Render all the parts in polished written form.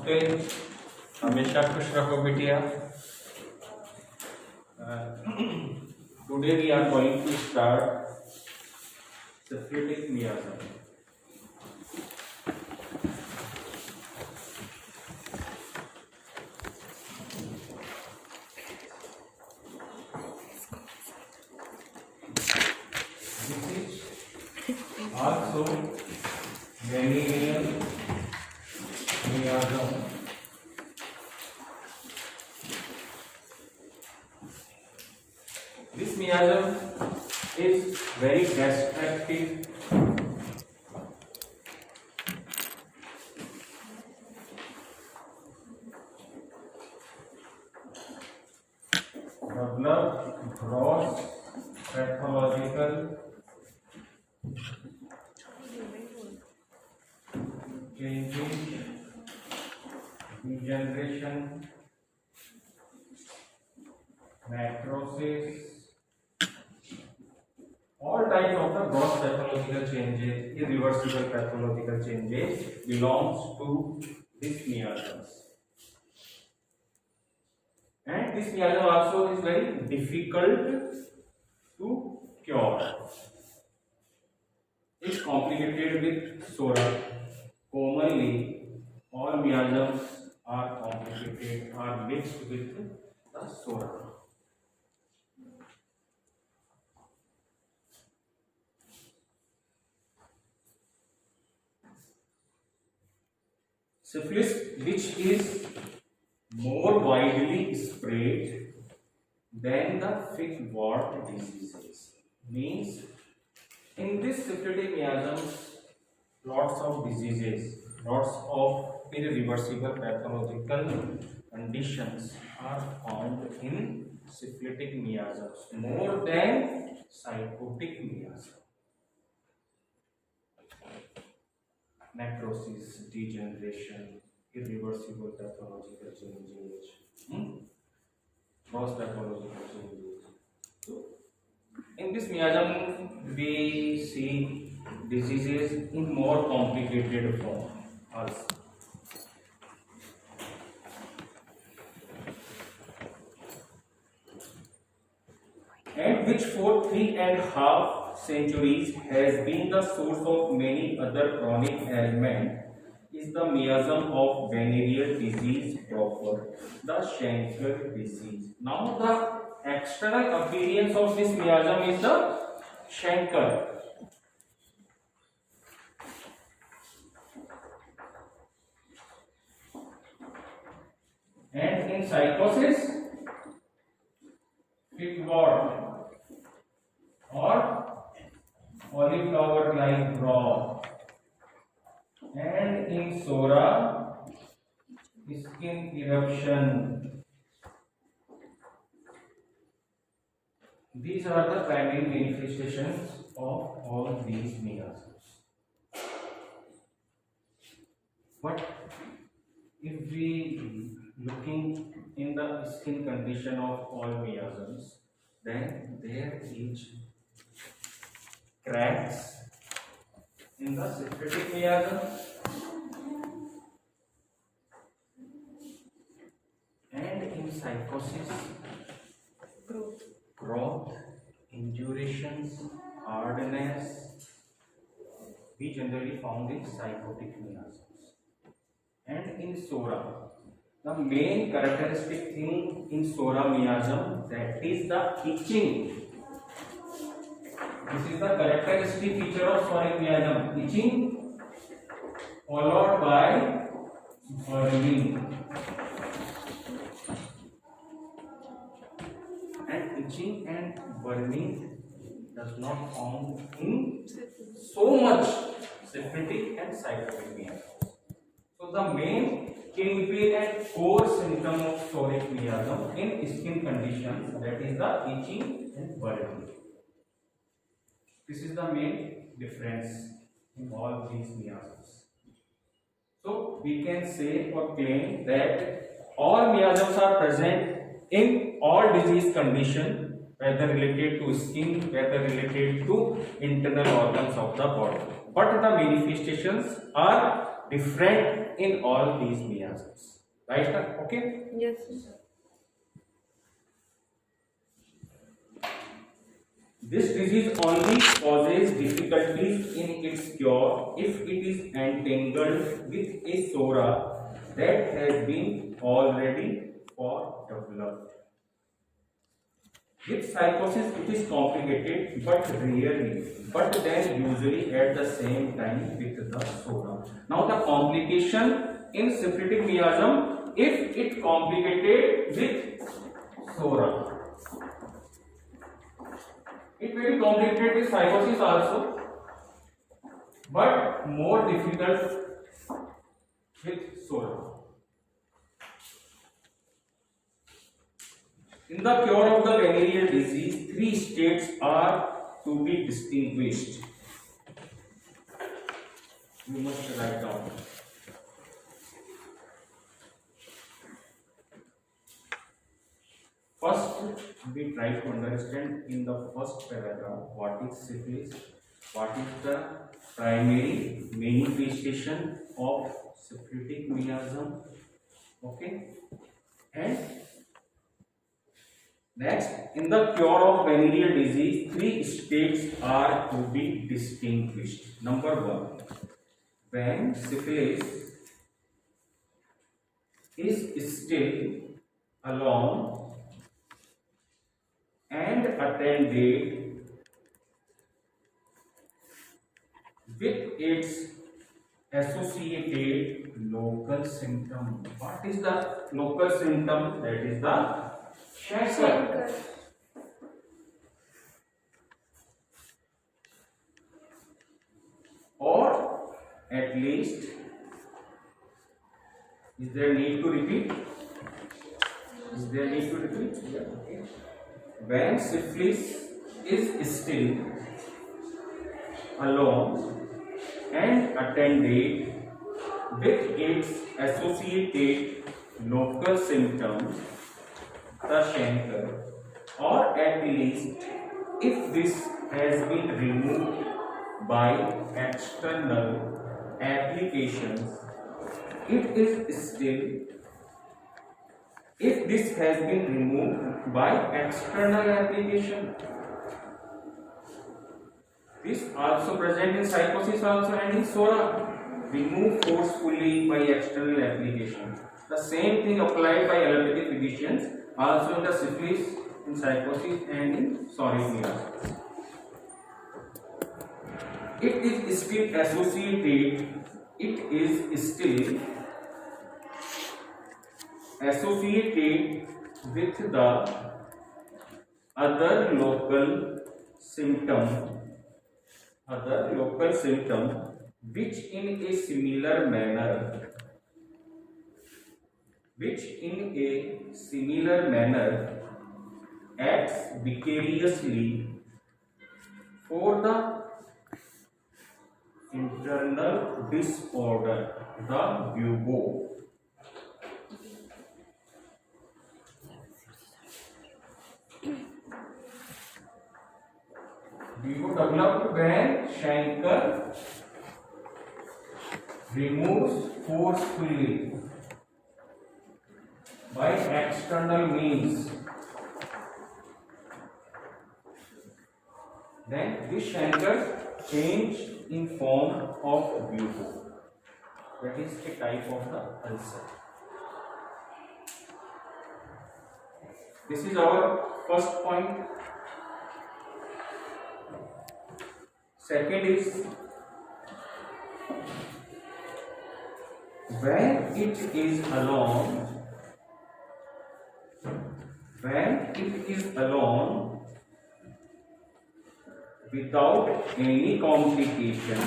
नमस्ते, हमेशा खुश रहो बिटिया। Today we are going to start syphilitic miasm. This is also venereal miasm. This miasm is very destructive. The blood gross pathological changes, degeneration, necrosis, all types of the gross pathological changes, irreversible pathological changes belongs to this miasms. And this miasm also is very difficult to cure. It's complicated with SORA. Commonly, all miasms are complicated, are mixed with the SORA. Syphilis, which is more widely spread than the fifth-ward diseases, means in this syphilitic miasms, lots of diseases, lots of irreversible pathological conditions are found in syphilitic miasms more than psychotic miasm. Necrosis, degeneration, irreversible pathological changes, gross pathological changes. So, in this miasm, we see diseases in more complicated form also. And which for 3.5 centuries has been the source of many other chronic ailments is the miasm of venereal disease proper, the Schenker disease. Now the external appearance of this miasm is the Schenker. And in psychosis, fifth-ward or cauliflower-like broth, and in SORA, skin eruption. These are the primary manifestations of all these miasms. But if we looking in the skin condition of all miasms, then there is cracks in the syphilitic miasm and in psychosis, growth, indurations, hardness, we generally found in psychotic miasms. And in SORA, the main characteristic thing in SORA miasm, that is the itching. This is the characteristic feature of SORA miasm, itching followed by burning. And itching and burning does not found in so much syphilitic and psychotic miasm. So the main kingpin and core symptom of psoriatic miasm in skin conditions, that is the itching and burning. This is the main difference in all these miasms. So we can say or claim that all miasms are present in all disease condition, whether related to skin, whether related to internal organs of the body. But the manifestations are different in all these miasms. Right, sir? Okay. Yes. This disease only causes difficulties in its cure if it is entangled with a sora that has been already developed. With psychosis, it is complicated but rarely, but then usually at the same time with the sora. Now, the complication in syphilitic miasm, if it complicated with sora, it will be complicated with psychosis also, but more difficult with sora. In the cure of the venereal disease, three states are to be distinguished. You must write down. First, we try to understand in the first paragraph what is syphilis, what is the primary manifestation of syphilitic miasm, okay, and next, in the cure of venereal disease, three states are to be distinguished. Number one, when syphilis is still alone and attended with its associated local symptom. What is the local symptom? That is the chancre. Or at least, is there need to repeat? Is there need to repeat? Yeah. Okay. When syphilis is still alone and attended with its associated local symptoms, the chancre, or at least if this has been removed by external applications, it is still, if this has been removed by external application, this also present in psychosis also and in sora, removed forcefully by external application. The same thing applied by allopathic physicians also in the syphilis, in psychosis and in soric miasm. It is still associated, it is still associated with the other local symptom, which in a similar manner, acts vicariously for the internal disorder, the bubo. Bubo developed when chancre removes forcefully by external means. Then this chancre change in form of bubo. That is a type of the ulcer. This is our first point. Second is, when it is alone, without any complication,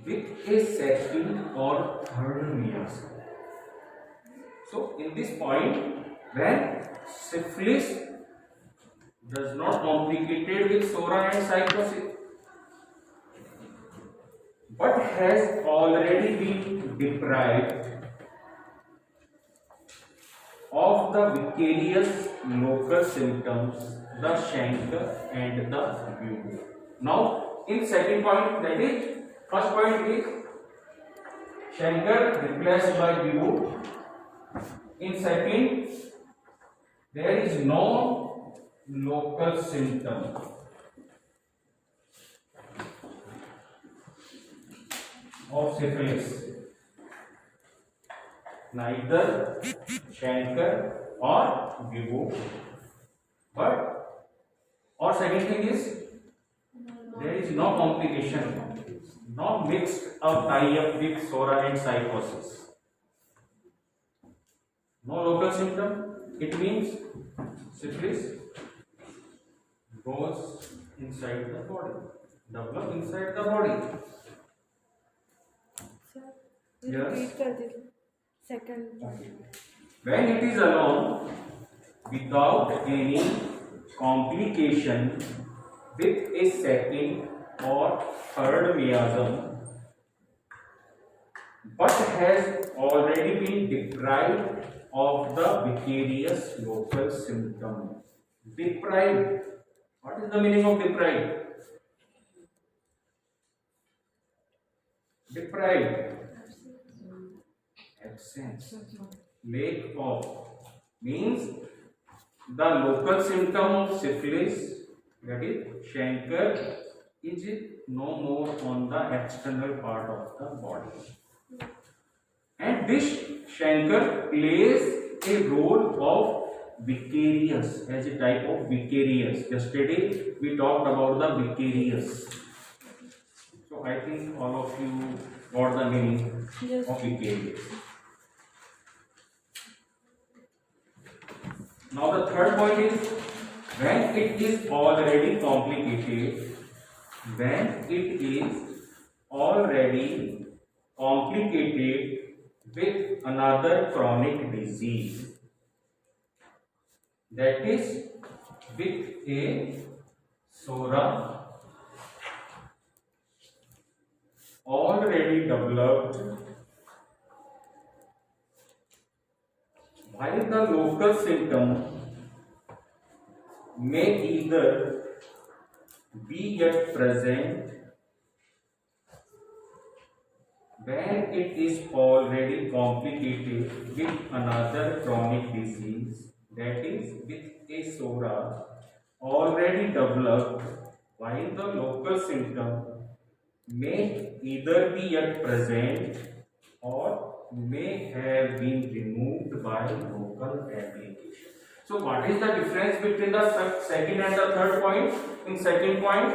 with a second or third miasm. So in this point, when syphilis does not complicated with sora and psychosis, but has already been deprived of the vicarious local symptoms, the chancre and the bubo. Now, in second point, that is first point is chancre replaced by vivo. In second, there is no local symptom of syphilis, neither chancre or vivo, but or second thing is there is no complication, no mixed or tie-up with SORA and psychosis. No local symptom, it means syphilis goes inside the body, develop inside the body. Yes. Second. Okay. When it is alone without any complication with a second or third miasm, but has already been deprived of the vicarious local symptom. Deprived. What is the meaning of deprived? Deprived. Absence. Lack of. Means the local symptom of syphilis, that is chancre, is no more on the external part of the body. And this chancre plays a role of vicarious, as a type of vicarious. Yesterday we talked about the vicarious. So I think all of you got the meaning of vicarious. Now the third point is when it is already complicated, when it is already complicated with another chronic disease, that is with a SORA already developed, while the local symptom may either be yet present when it is already complicated with another chronic disease, that is with a SORA already developed, while the local symptom may either be yet present or may have been removed by local application. So what is the difference between the second and the third point? In second point,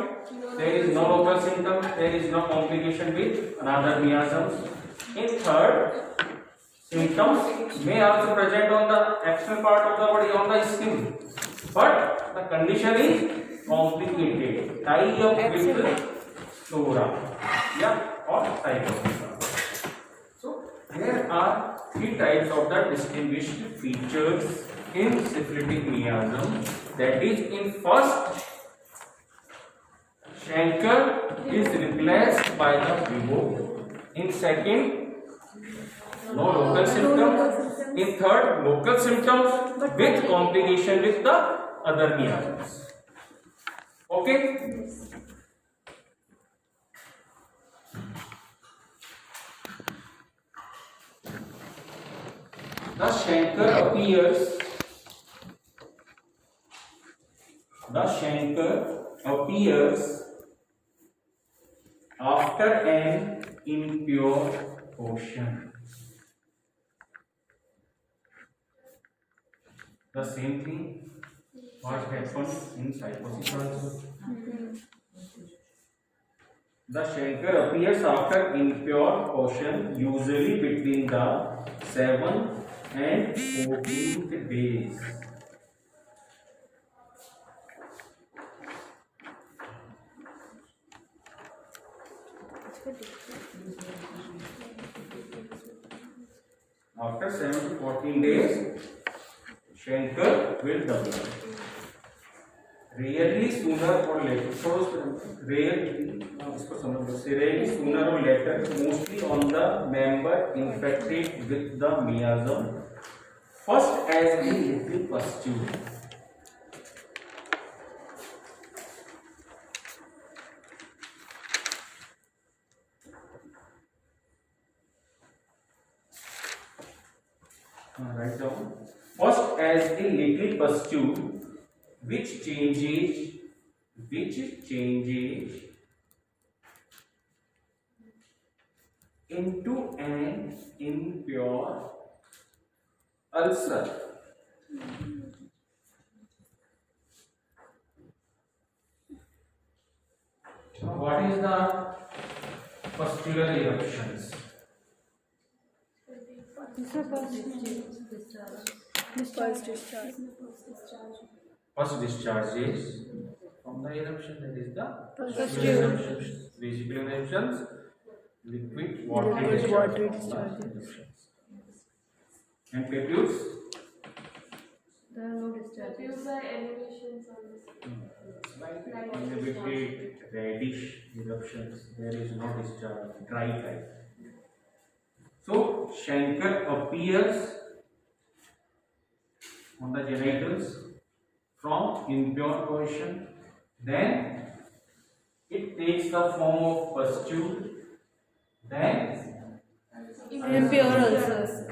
there is no local symptom, there is no complication with another miasms. In third, symptoms may also present on the external part of the body, on the skin, but the condition is complicated, tie up with SORA, or psychosis. So there are three types of the distinguished features in syphilitic miasm. That is, in first, chancre is replaced by the vivo. In second, no local symptoms. In third, local symptoms with complication with the other miasms. Okay? The chancre appears after an impure portion. The same thing what happens in psychosis also. The chancre appears after impure portion, usually between the 7th and 14th days. After 7 to 14 days, chancre will develop. Rarely sooner or later. Rarely sooner or later, mostly on the member infected with the miasm, first as a little pustule. Write down. First, as a little pustule which changes into an impure ulcer. Now, what is the pustular eruptions? This is first discharge. First discharges from the eruption, that is the Pustule. eruptions. Vesicular eruptions, liquid watery Liquid discharge watery from the discharges. eruptions. And papules? There are no discharges. Papules are emanations on Like inhibited reddish eruptions, there is no discharge, dry type. So, chancre appears on the genitals from impure position, then it takes the form of pustule, then Impure ulcers.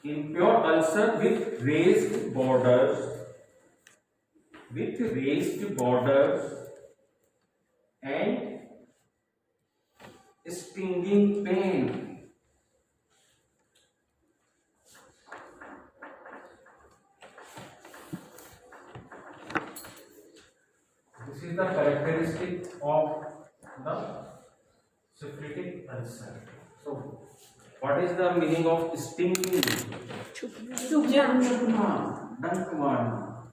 impure ulcer with raised borders and stinging pain. This is the characteristic of the syphilitic ulcer. So, what is the meaning of stinging? Dankman.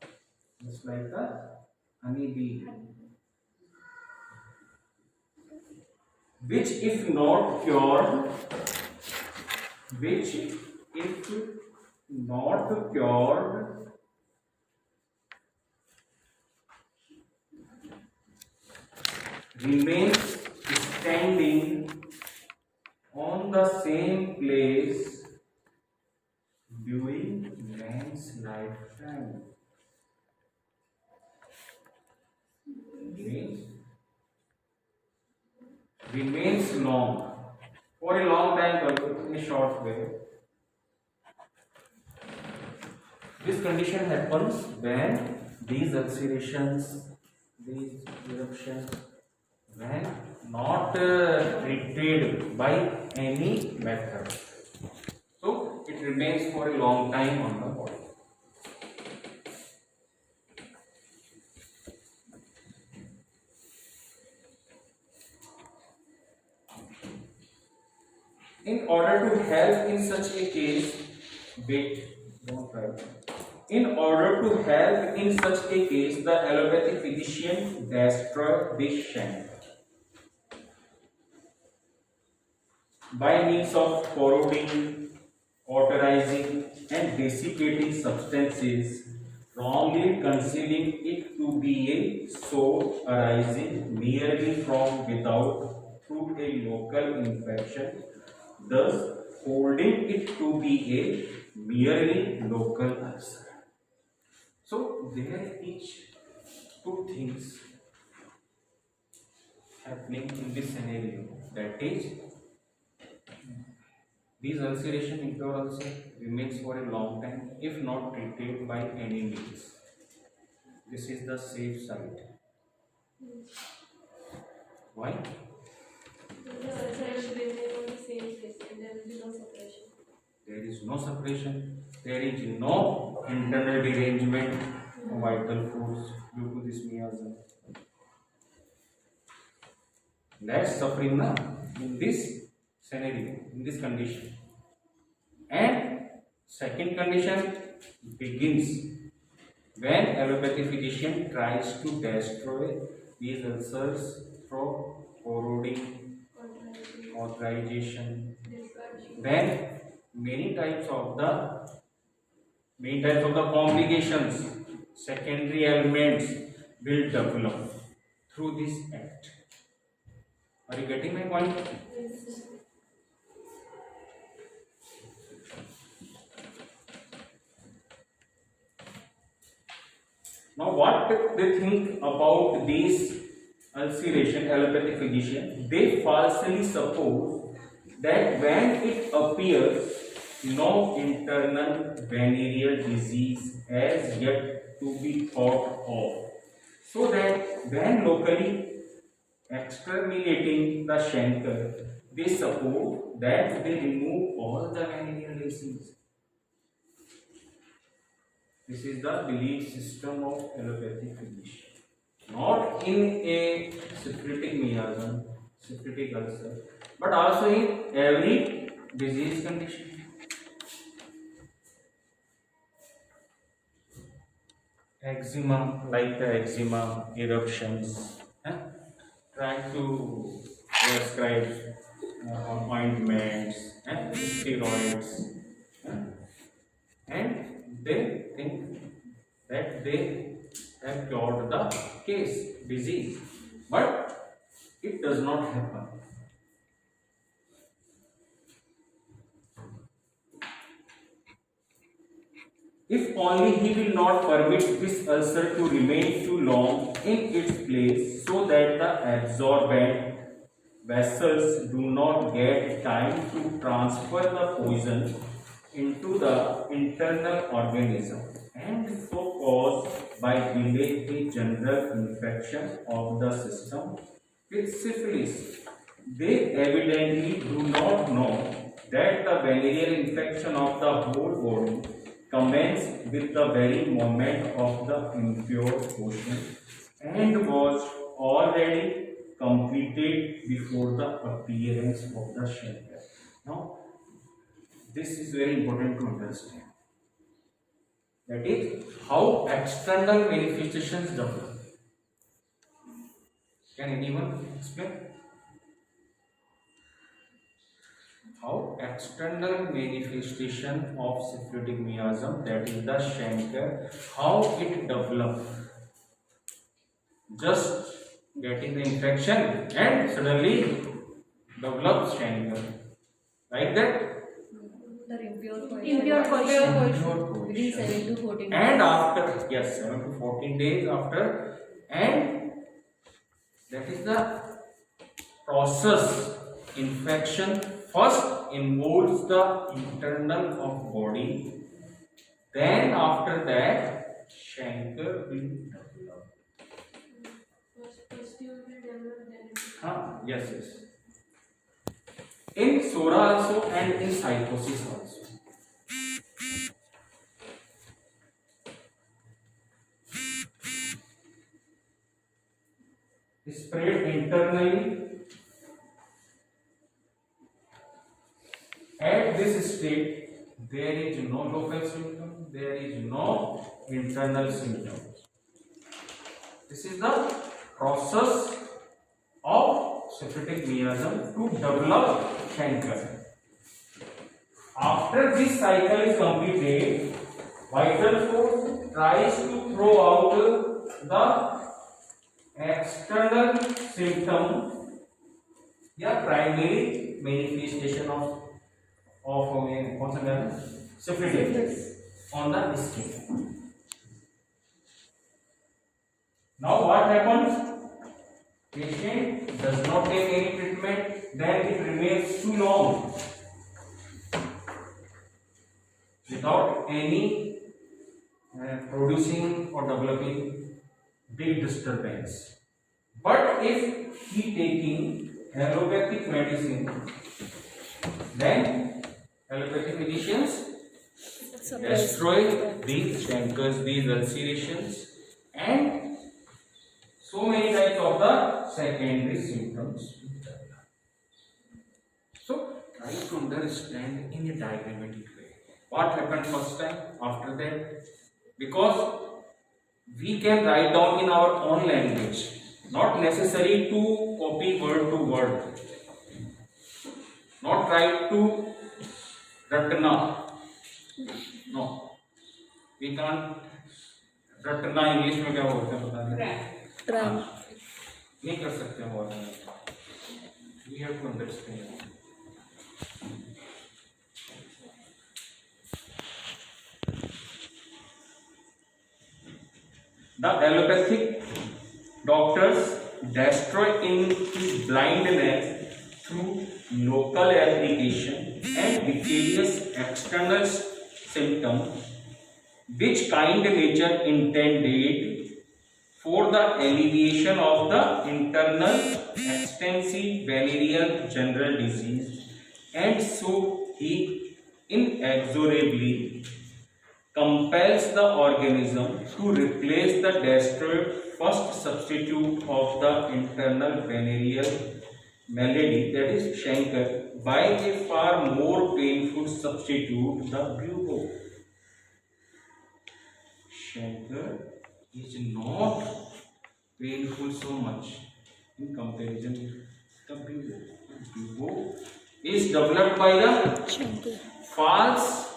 Just like the honeybee. Which if not cured, remains standing on the same place during man's lifetime. Means remains long for a long time, in a short way. This condition happens when these ulcerations, these eruptions, when not treated by any method. So it remains for a long time on the body. In order to help in such a case, In order to help in such a case, the allopathic physician destroys this chancre by means of corroding, cauterizing, and desiccating substances, wrongly conceiving it to be a sore arising merely from without through a local infection, thus holding it to be a merely local ulcer. So there is two things happening in this scenario, that is, these ulceration, impure ulcer remains for a long time if not treated by any means. This is the safe side. Why? the ulcer should remain on the same place and there will be no separation. There is no separation, there is no internal derangement of vital foods due to this miasm. Less suffering now in this scenario, in this condition. And second condition begins when allopathic physician tries to destroy these ulcers through corroding, cauterization. Then many types of the complications, secondary ailments will develop through this act. Are you getting my point? Now, what they think about these ulceration, allopathic physician, they falsely suppose that when it appears no internal venereal disease as yet to be thought of, so that when locally exterminating the chancre, they suppose that they remove all the venereal disease. This is the belief system of allopathic physician. Not in a syphilitic miasm, syphilitic ulcer, but also in every disease condition. Eczema, like the eczema, eruptions, trying to prescribe ointments and steroids, and they think that they have cured the case, disease, but it does not happen. If only he will not permit this ulcer to remain too long in its place, so that the absorbent vessels do not get time to transfer the poison into the internal organism, and so cause by delay a general infection of the system with syphilis. They evidently do not know that the venereal infection of the whole body commenced with the very moment of the impure portion and was already completed before the appearance of the chancre. Now, this is very important to understand. That is how external manifestations develop. Can anyone explain? How external manifestation of syphilitic miasm, that is the chancre, how it develops. Just getting the infection and suddenly develops chancre. Like that? The impure portion. Impure portion. Within 7 to 14 days. And after, yes, 7 to 14 days after, and that is the process. Infection first involves the internal of body, then after that chancre will develop. First you will develop, then it will. Yes, yes. In psora also and in psychosis also. Spread internally. At this state, there is no local symptom, there is no internal symptom. This is the process of syphilitic miasm to develop chancre. After this cycle is completed, vital force tries to throw out the external symptom, primary manifestation of syphilis on the skin. Now what happens? Patient does not take any treatment, then it remains too long without any producing or developing big disturbance. But if he taking allopathic medicine, then allopathic physicians destroy these chancres, these ulcerations, and so many types of the secondary symptoms. So try to understand in a diagrammatic way what happened first time, after that, because we can write down in our own language, not necessary to copy word to word, not write to Ratna. No, we can't. Ratna English में क्या बोलते हैं पता नहीं, नहीं कर सकते हम और we have to understand. The allopathic doctors destroy in his blindness through local application and vicarious external symptoms, which kind nature intended for the alleviation of the internal extensive venereal general disease, and so he inexorably compels the organism to replace the destroyed first substitute of the internal venereal malady, that is chancre, by a far more painful substitute, the bubo. Chancre is not painful so much in comparison with the bubo. Bubo is developed by the false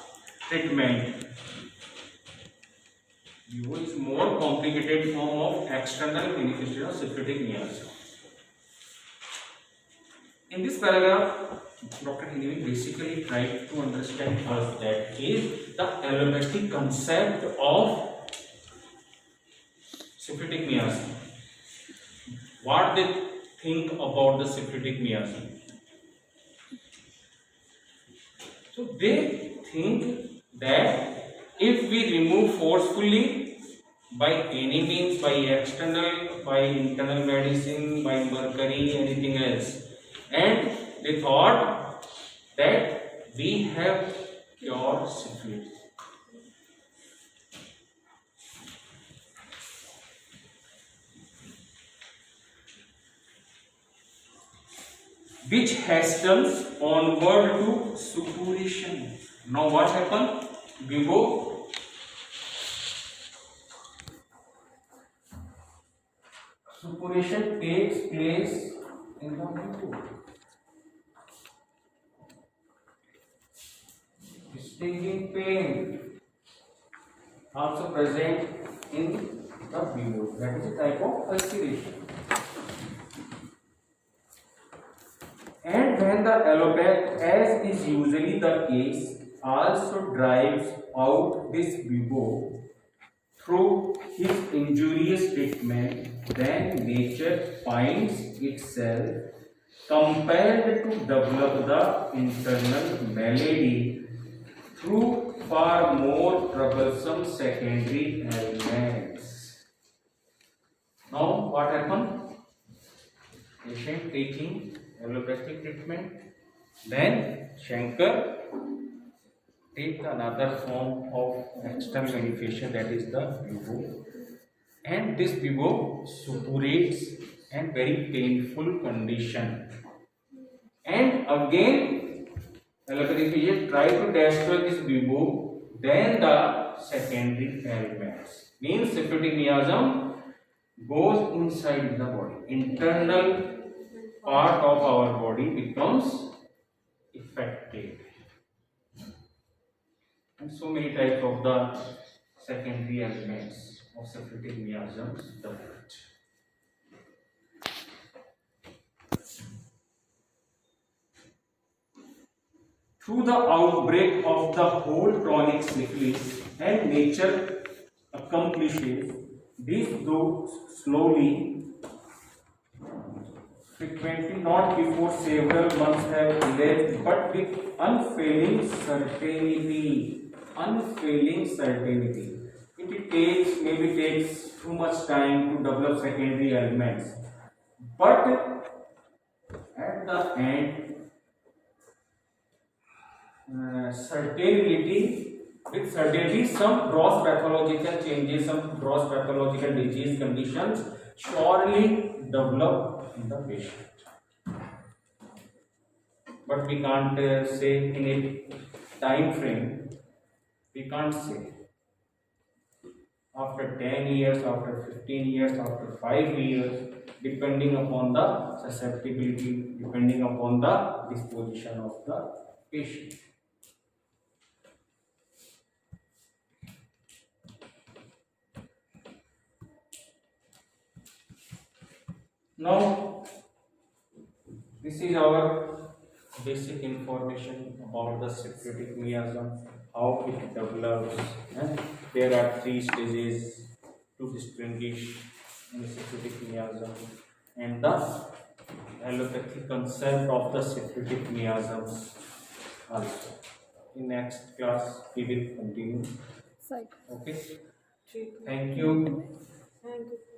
treatment. Bubo is more complicated form of external manifestation of syphilitic miasm. In this paragraph, Dr. Hinevin basically tried to understand us that is the allopathic concept of syphilitic miasm. What they think about the syphilitic miasm? So they think that if we remove forcefully by any means, by external, by internal medicine, by mercury, anything else, and they thought that we have cured syphilis. Which hastens onward to suppuration. Now what happened? Bubo suppuration takes place in the bubo. Stinging pain also present in the bubo. That is a type of ulceration. And when the allopath, as is usually the case, also drives out this bubo through his injurious treatment, then nature finds itself compelled to develop the internal malady through far more troublesome secondary elements. Now, what happened? Patient taking allopathic treatment, then chancre take another form of external manifestation, that is the bubo, and this bubo suppurates and very painful condition, and again allopathic physician try to destroy this bubo, then the secondary elements, means syphilitic miasm goes inside the body, internal part of our body becomes affected, and so many types of the secondary elements of syphilitic miasms developed. Through the outbreak of the whole chronic syphilis, and nature accomplishes this, though slowly, frequently not before several months have elapsed, but with unfailing certainty. Unfailing certainty. It takes, maybe takes too much time to develop secondary elements, but at the end, with certainty, some gross pathological changes, some gross pathological disease conditions surely develop in the patient. But we can't say in a time frame, we can't say. After 10 years, after 15 years, after 5 years, depending upon the susceptibility, depending upon the disposition of the patient. Now, this is our basic information about the syphilitic miasm, how it develops, and there are 3 stages to distinguish in syphilitic miasm. and the allopathic concept of the syphilitic miasms also. In next class we will continue. Psych. Okay. ठीक है Thank you. Thank you